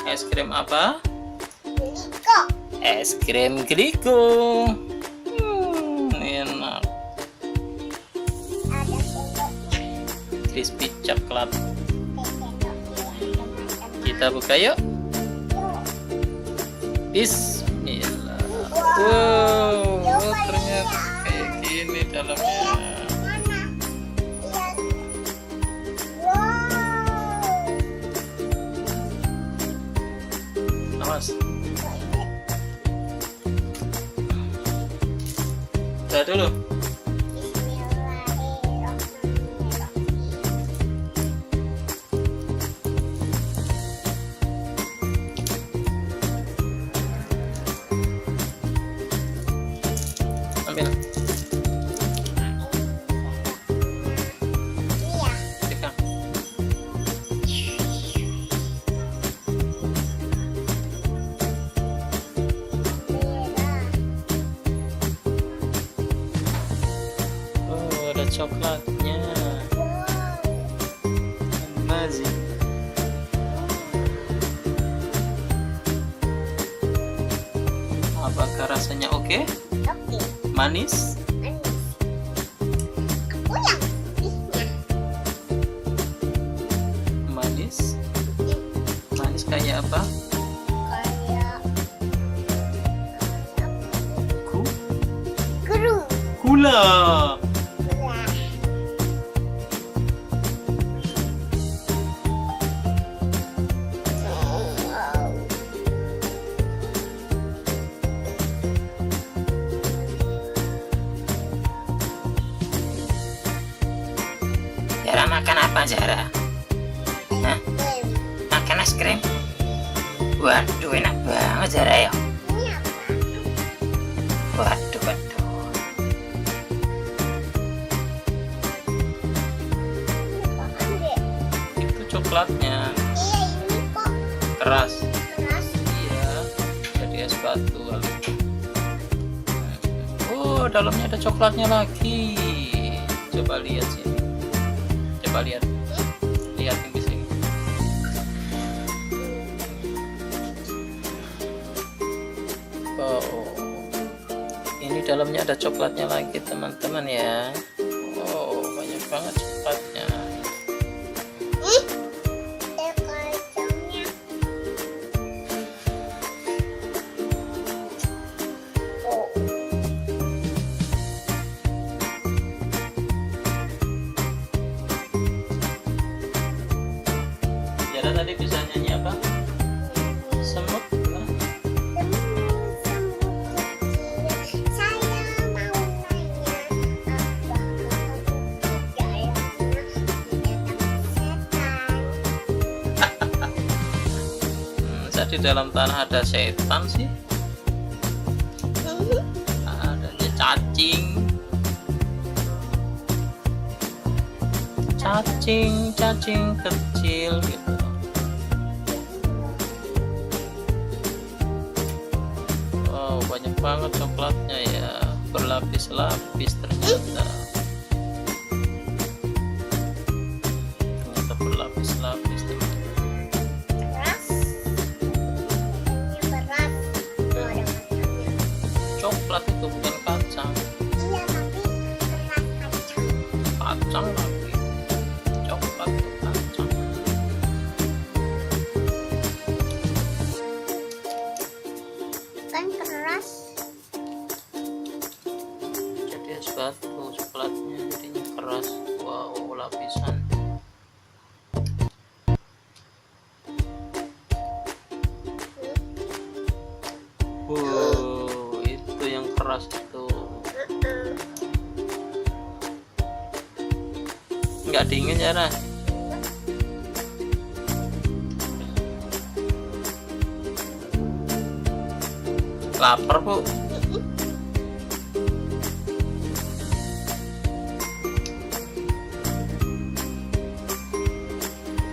Es krim apa? Gliko. Es krim Gliko. Enak. Ada sendoknya. Crispy coklat. Sendoknya. Kita buka yuk. Bismillah. Wow, ternyata kayak gini dalamnya. Mana? Lihat. Wow. Awas. Udah dulu. Ambil. Pegang. Oh, ada coklatnya. Amazing. Apakah rasanya oke? Oke, Manis? manis. Aku yang pilihnya. Manis? Manis kayak apa? Kayak Ku- guru. Gula. Gula. Wow. Zara makan apa, Zara? Hah? Krim. Makan es krim? Waduh, enak banget, Zara ya. Ini apa? Waduh, waduh. Apaan deh? Itu coklatnya Iya, ini kok keras. keras. Iya, jadi es batu kali. Oh, dalamnya ada coklatnya lagi. Coba lihat sini. Coba lihat. Lihatin di sini. Oh, ini dalamnya ada coklatnya lagi, teman-teman ya. Oh, banyak banget coklatnya. Ada kacangnya. Oh. Zara tadi bisa nyanyi apa? Semut? Gimana? Di dalam tanah ada setan sih. Adanya cacing. Cacing kecil gitu. Wow, banyak banget coklatnya ya, berlapis-lapis ternyata. Ternyata berlapis-lapis teman. Coklat itu bukan kacang. Kacang lagi. Coklat itu kacang. Kan keras. Jadi es batu coklatnya jadinya keras. Wow, lapisan. Wow, itu yang keras itu. Nggak dingin ya, Ra? Lapar, Bu.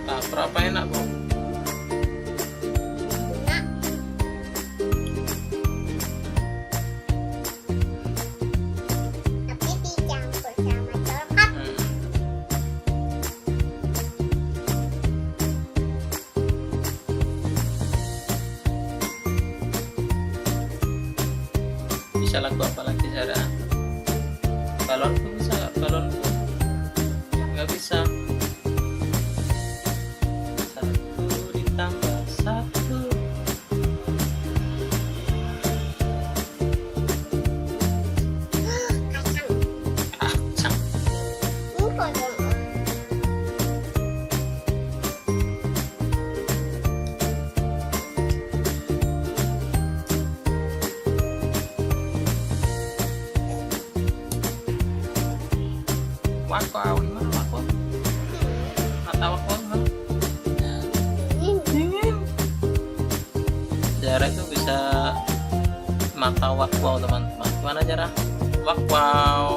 Lapar apa enak, Bu? Enak. Tapi dicampur sama coklat. Balonku bisa nggak? Balonku nggak bisa. 1 ditambah 1. Kacang. Acak. Lupa dong. Wakau gimana wakau? Mata wakau gimana? Ini Zara itu bisa mata wakau teman-teman. Gimana Zara? Wakau.